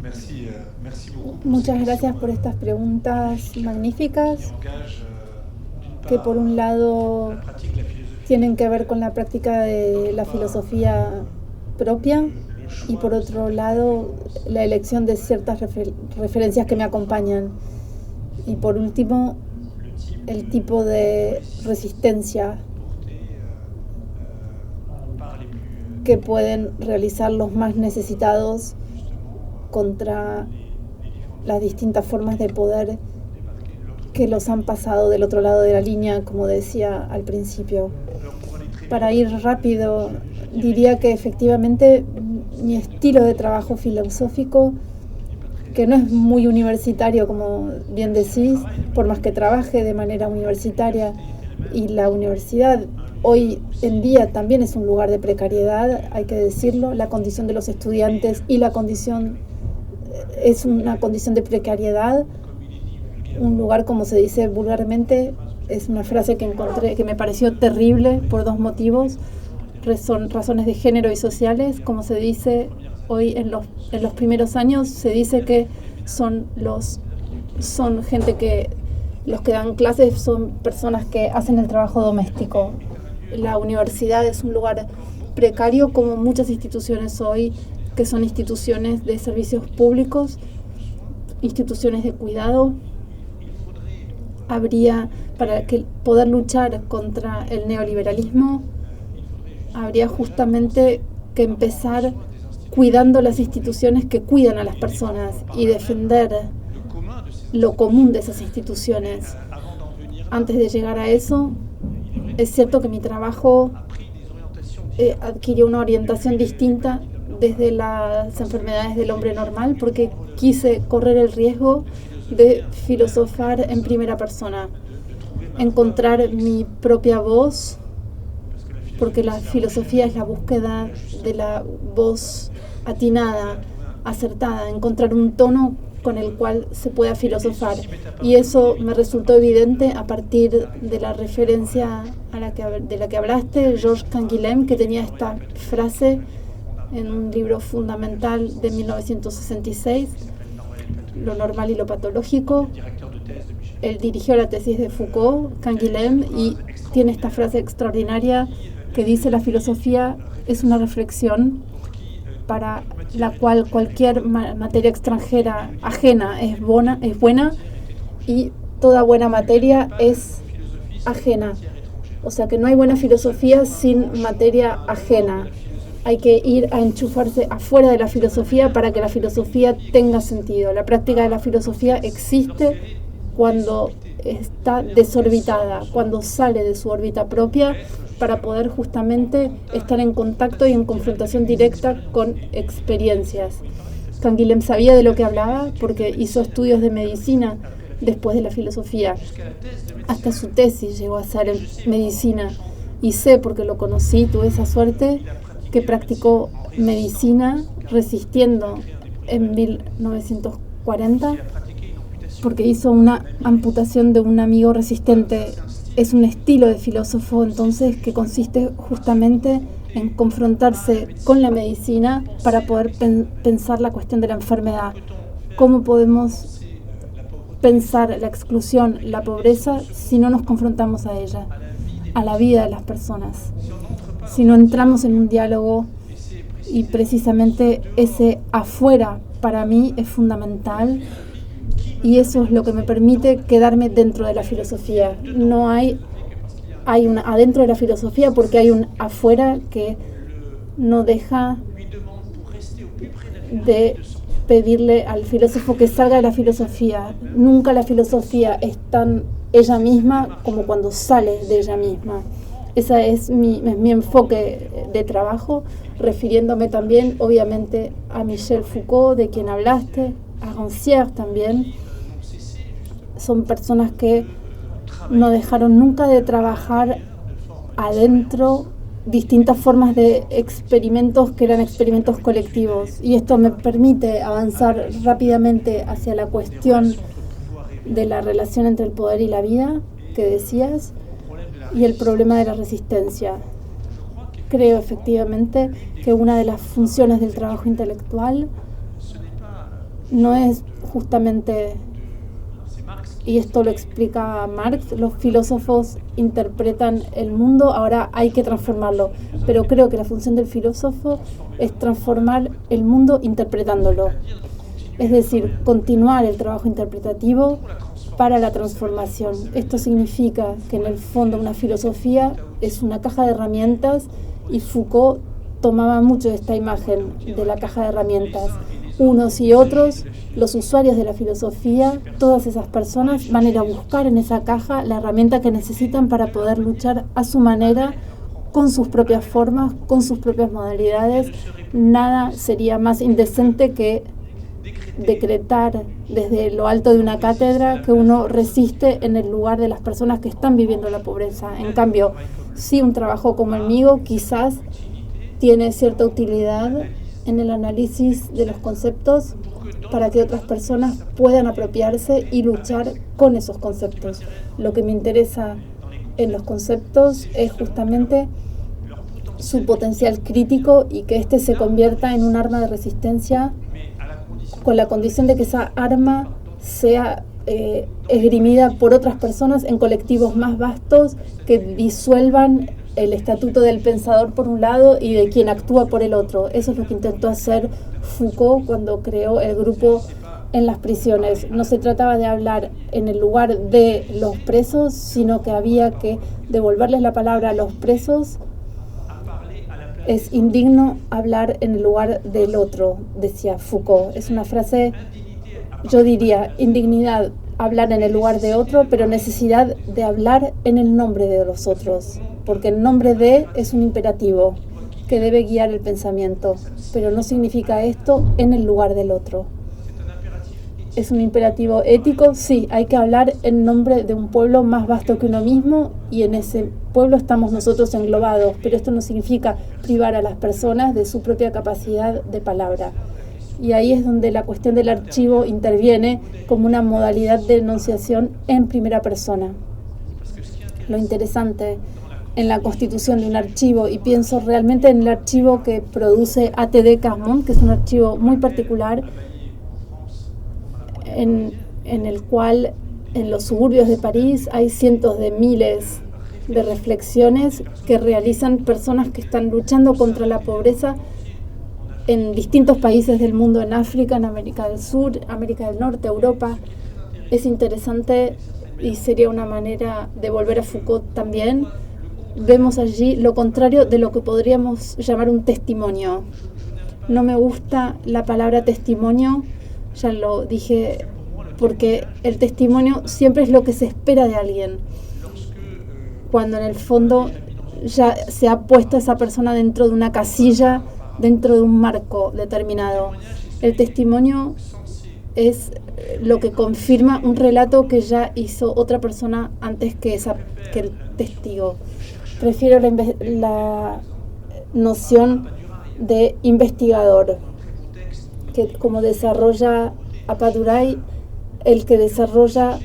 también. Merci beaucoup. Muchas gracias por estas preguntas magníficas que por un lado tienen que ver con la práctica de la filosofía propia y por otro lado la elección de ciertas referencias que me acompañan y por último el tipo de resistencia que pueden realizar los más necesitados contra las distintas formas de poder que los han pasado del otro lado de la línea, como decía al principio. Para ir rápido, diría que efectivamente mi estilo de trabajo filosófico, que no es muy universitario, como bien decís, por más que trabaje de manera universitaria, y la universidad hoy en día también es un lugar de precariedad, hay que decirlo, la condición de los estudiantes y la condición es una condición de precariedad, un lugar, como se dice vulgarmente, es una frase que encontré que me pareció terrible por dos motivos, son razones de género y sociales. Como se dice hoy en los primeros años, se dice que son gente que los que dan clases son personas que hacen el trabajo doméstico. La universidad es un lugar precario, como muchas instituciones hoy, que son instituciones de servicios públicos, instituciones de cuidado. Para poder luchar contra el neoliberalismo, habría justamente que empezar cuidando las instituciones que cuidan a las personas y defender lo común de esas instituciones. Antes de llegar a eso, es cierto que mi trabajo adquirió una orientación distinta desde las enfermedades del hombre normal, porque quise correr el riesgo de filosofar en primera persona, encontrar mi propia voz, porque la filosofía es la búsqueda de la voz atinada, acertada, encontrar un tono con el cual se pueda filosofar. Y eso me resultó evidente a partir de la referencia de la que hablaste, Georges Canguilhem, que tenía esta frase en un libro fundamental de 1966, Lo normal y lo patológico. Él dirigió la tesis de Foucault, Canguilhem, y tiene esta frase extraordinaria que dice: la filosofía es una reflexión para la cual cualquier materia extranjera ajena es buena y toda buena materia es ajena. O sea que no hay buena filosofía sin materia ajena. Hay que ir a enchufarse afuera de la filosofía para que la filosofía tenga sentido. La práctica de la filosofía existe cuando está desorbitada, cuando sale de su órbita propia, para poder justamente estar en contacto y en confrontación directa con experiencias. Canguilhem sabía de lo que hablaba porque hizo estudios de medicina después de la filosofía. Hasta su tesis llegó a ser en medicina. Y sé, porque lo conocí, tuve esa suerte, que practicó medicina resistiendo en 1940 porque hizo una amputación de un amigo resistente. Es un estilo de filósofo entonces que consiste justamente en confrontarse con la medicina para poder pensar la cuestión de la enfermedad. ¿Cómo podemos pensar la exclusión, la pobreza, si no nos confrontamos a ella, a la vida de las personas? Si no entramos en un diálogo, y precisamente ese afuera para mí es fundamental, y eso es lo que me permite quedarme dentro de la filosofía. No hay un adentro de la filosofía porque hay un afuera que no deja de pedirle al filósofo que salga de la filosofía. Nunca la filosofía es tan ella misma como cuando sale de ella misma. Ese es mi enfoque de trabajo, refiriéndome también, obviamente, a Michel Foucault, de quien hablaste, a Rancière también. Son personas que no dejaron nunca de trabajar adentro distintas formas de experimentos que eran experimentos colectivos. Y esto me permite avanzar rápidamente hacia la cuestión de la relación entre el poder y la vida, que decías, y el problema de la resistencia. Creo efectivamente que una de las funciones del trabajo intelectual no es justamente, y esto lo explica Marx, los filósofos interpretan el mundo, ahora hay que transformarlo, pero creo que la función del filósofo es transformar el mundo interpretándolo, es decir, continuar el trabajo interpretativo para la transformación. Esto significa que en el fondo una filosofía es una caja de herramientas, y Foucault tomaba mucho de esta imagen de la caja de herramientas. Unos y otros, los usuarios de la filosofía, todas esas personas van a ir a buscar en esa caja la herramienta que necesitan para poder luchar a su manera, con sus propias formas, con sus propias modalidades. Nada sería más indecente que decretar desde lo alto de una cátedra que uno resiste en el lugar de las personas que están viviendo la pobreza. En cambio, sí, un trabajo como el mío quizás tiene cierta utilidad en el análisis de los conceptos para que otras personas puedan apropiarse y luchar con esos conceptos. Lo que me interesa en los conceptos es justamente su potencial crítico y que éste se convierta en un arma de resistencia, con la condición de que esa arma sea esgrimida por otras personas en colectivos más vastos que disuelvan el estatuto del pensador por un lado y de quien actúa por el otro. Eso es lo que intentó hacer Foucault cuando creó el grupo en las prisiones. No se trataba de hablar en el lugar de los presos, sino que había que devolverles la palabra a los presos. Es indigno hablar en el lugar del otro, decía Foucault. Es una frase, yo diría, indignidad hablar en el lugar de otro, pero necesidad de hablar en el nombre de los otros, porque el nombre de es un imperativo que debe guiar el pensamiento, pero no significa esto en el lugar del otro. Es un imperativo ético, sí, hay que hablar en nombre de un pueblo más vasto que uno mismo, y en ese pueblo estamos nosotros englobados, pero esto no significa privar a las personas de su propia capacidad de palabra. Y ahí es donde la cuestión del archivo interviene como una modalidad de enunciación en primera persona. Lo interesante en la constitución de un archivo, y pienso realmente en el archivo que produce ATD Quart-Monde, que es un archivo muy particular, en el cual en los suburbios de París hay cientos de miles de reflexiones que realizan personas que están luchando contra la pobreza en distintos países del mundo, en África, en América del Sur, América del Norte, Europa. Es interesante y sería una manera de volver a Foucault también. Vemos allí lo contrario de lo que podríamos llamar un testimonio. No me gusta la palabra testimonio, ya lo dije, porque el testimonio siempre es lo que se espera de alguien, cuando en el fondo ya se ha puesto a esa persona dentro de una casilla, dentro de un marco determinado. El testimonio es lo que confirma un relato que ya hizo otra persona antes que el testigo. Prefiero la noción de investigador, que como desarrolla Appadurai, el que desarrolla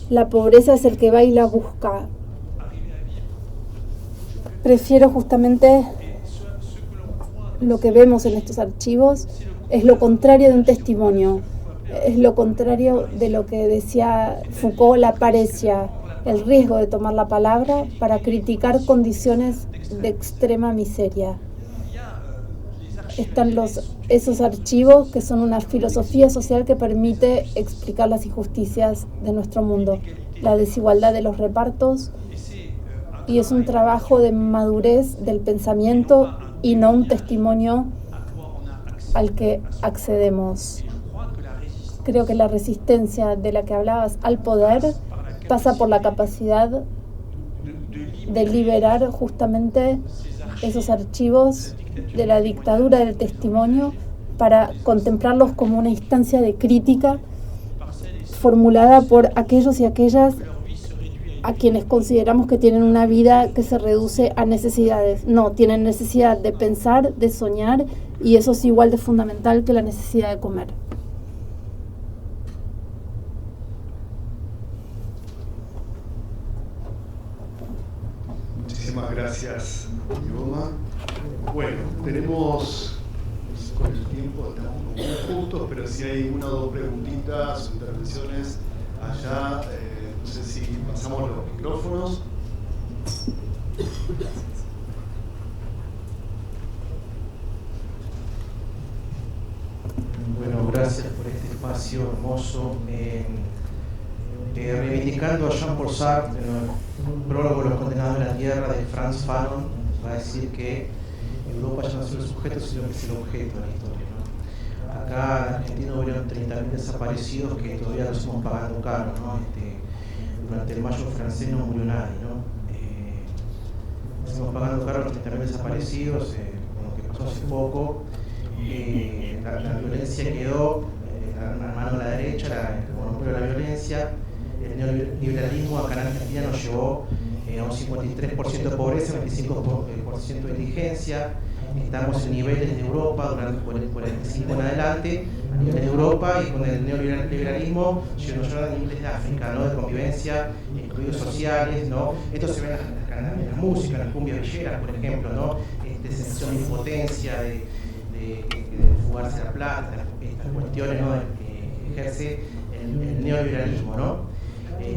la pobreza es el que va y la busca. Prefiero justamente lo que vemos en estos archivos, es lo contrario de un testimonio, es lo contrario de lo que decía Foucault, la paresia, el riesgo de tomar la palabra para criticar condiciones de extrema miseria. Están esos archivos que son una filosofía social que permite explicar las injusticias de nuestro mundo, la desigualdad de los repartos, y es un trabajo de madurez del pensamiento y no un testimonio al que accedemos. Creo que la resistencia de la que hablabas al poder pasa por la capacidad de liberar justamente esos archivos de la dictadura del testimonio para contemplarlos como una instancia de crítica formulada por aquellos y aquellas a quienes consideramos que tienen una vida que se reduce a necesidades. No, tienen necesidad de pensar, de soñar, y eso es igual de fundamental que la necesidad de comer. Muchísimas gracias, Guillaume. Bueno, tenemos, con el tiempo estamos muy justos, pero si hay una o dos preguntitas o intervenciones allá, no sé si pasamos los micrófonos. Bueno, gracias por este espacio hermoso. Reivindicando a Jean-Paul Sartre, en el prólogo de Los Condenados de la Tierra de Frantz Fanon, va a decir que Europa ya no es el sujeto, sino que es el objeto de la historia, ¿no? Acá en Argentina hubieron 30.000 desaparecidos que todavía los estamos pagando caro, ¿no? Durante el Mayo francés no murió nadie, ¿no? Estamos pagando caro los 30.000 desaparecidos, con lo que pasó hace poco. La violencia quedó en mano de la derecha, el monopolio de la violencia. El neoliberalismo acá en Argentina nos llevó a un 53% de pobreza, 25% de indigencia. Estamos en niveles de Europa durante 45 en adelante, a niveles de Europa, y con el neoliberalismo nos llevan a niveles de África, ¿no? De convivencia, estudios sociales, ¿no? Esto se ve en la música, en las cumbias villeras, por ejemplo, ¿no? Sensación de impotencia, de fugarse la plata, estas cuestiones, ¿no? Que ejerce el neoliberalismo, ¿no?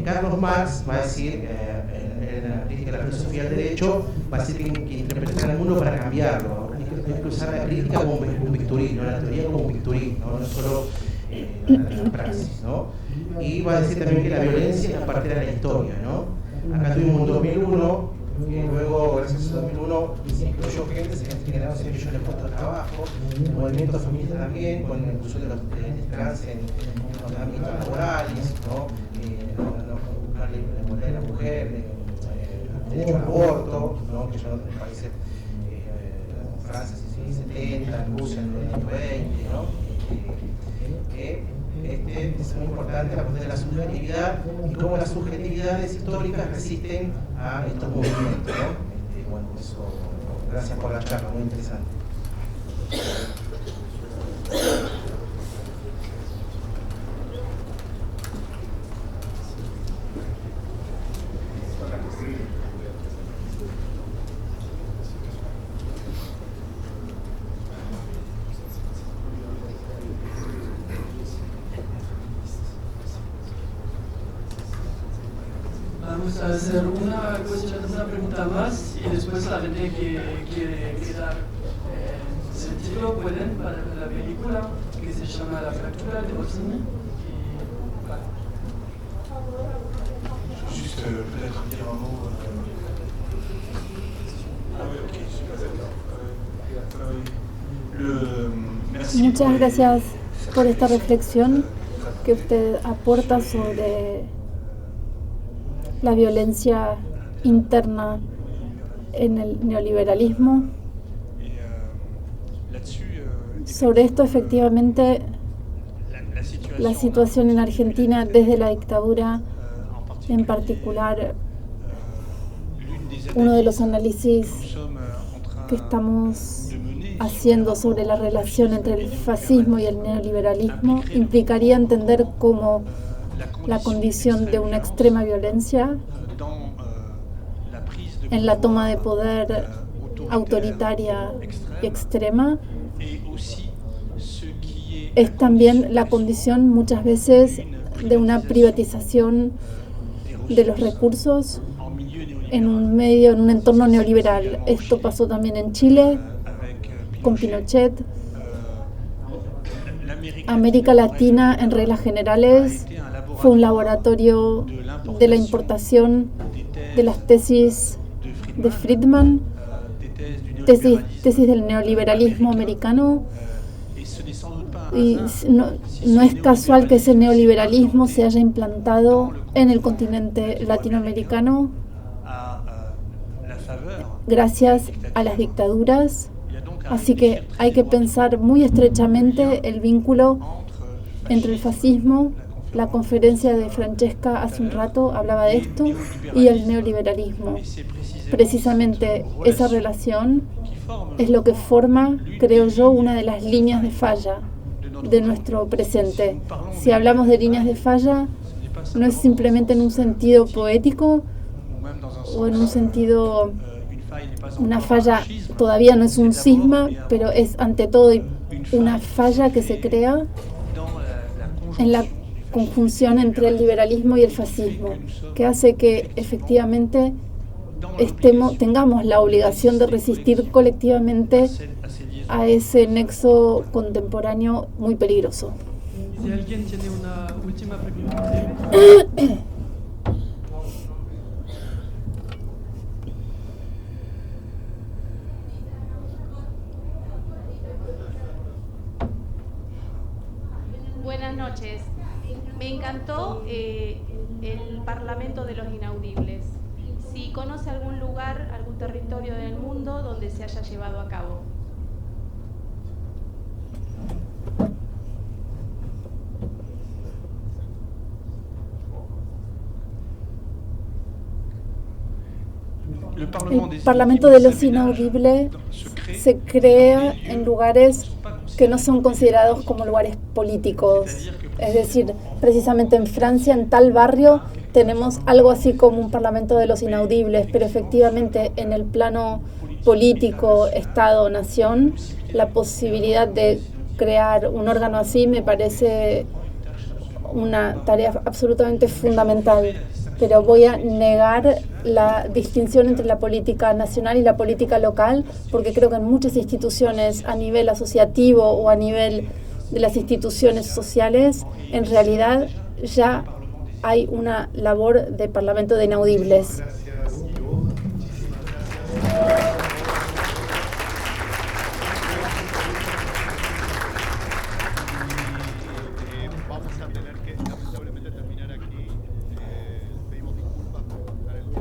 Carlos Marx va a decir, en la crítica de la filosofía del derecho, va a decir que interpretar el mundo para cambiarlo. Hay que usar la crítica como un bisturí, ¿no? La teoría como un bisturí, no solo la praxis, ¿no? Y va a decir también que la violencia es la parte de la historia, ¿no? Acá tuvimos un 2001, que luego, gracias a 2001, se incluyó gente, se generaron 6 millones de puestos de trabajo, el movimiento feminista también, con la inclusión de los trans en los ámbitos laborales, ¿no? La igualdad de la mujer, el derecho al aborto, ¿no? Que ya en otros países, como Francia en los 70, en Rusia en los 20, ¿no? Es muy importante la cuestión de la subjetividad y cómo las subjetividades históricas resisten a estos movimientos, ¿no? Bueno, eso, gracias por la charla, muy interesante. Vamos a hacer una pregunta más y después la gente que quiere dar sentido pueden para la película que se llama La fractura de Rossini. Juste peut-être dire un mot. Muchas gracias por esta reflexión que usted aporta sobre la violencia interna en el neoliberalismo. Sobre esto, efectivamente, la situación en Argentina desde la dictadura, en particular, uno de los análisis que estamos haciendo sobre la relación entre el fascismo y el neoliberalismo implicaría entender cómo la condición de una extrema violencia en la toma de poder autoritaria extrema es también la condición muchas veces de una privatización de los recursos en un entorno neoliberal. Esto pasó también en Chile con Pinochet. América Latina, en reglas generales, fue un laboratorio de la importación de las tesis de Friedman, tesis del neoliberalismo americano, y no es casual que ese neoliberalismo se haya implantado en el continente latinoamericano gracias a las dictaduras. Así que hay que pensar muy estrechamente el vínculo entre el fascismo, la conferencia de Francesca hace un rato hablaba de esto, y el neoliberalismo. Precisamente esa relación es lo que forma, creo yo, una de las líneas de falla de nuestro presente. Si hablamos de líneas de falla, no es simplemente en un sentido poético o en un sentido, una falla todavía no es un cisma, pero es ante todo una falla que se crea en la conjunción entre el liberalismo y el fascismo, que hace que efectivamente tengamos la obligación de resistir colectivamente a ese nexo contemporáneo muy peligroso. Si alguien tiene una última pregunta. Buenas noches. Me encantó el Parlamento de los Inaudibles. Si conoce algún lugar, algún territorio del mundo donde se haya llevado a cabo. El Parlamento de los Inaudibles se crea en lugares que no son considerados como lugares políticos. Es decir, precisamente en Francia, en tal barrio, tenemos algo así como un Parlamento de los Inaudibles, pero efectivamente en el plano político, Estado, Nación, la posibilidad de crear un órgano así me parece una tarea absolutamente fundamental. Pero voy a negar la distinción entre la política nacional y la política local, porque creo que en muchas instituciones a nivel asociativo o a nivel de las instituciones sociales, en realidad ya hay una labor de Parlamento de Inaudibles. Vamos a tener que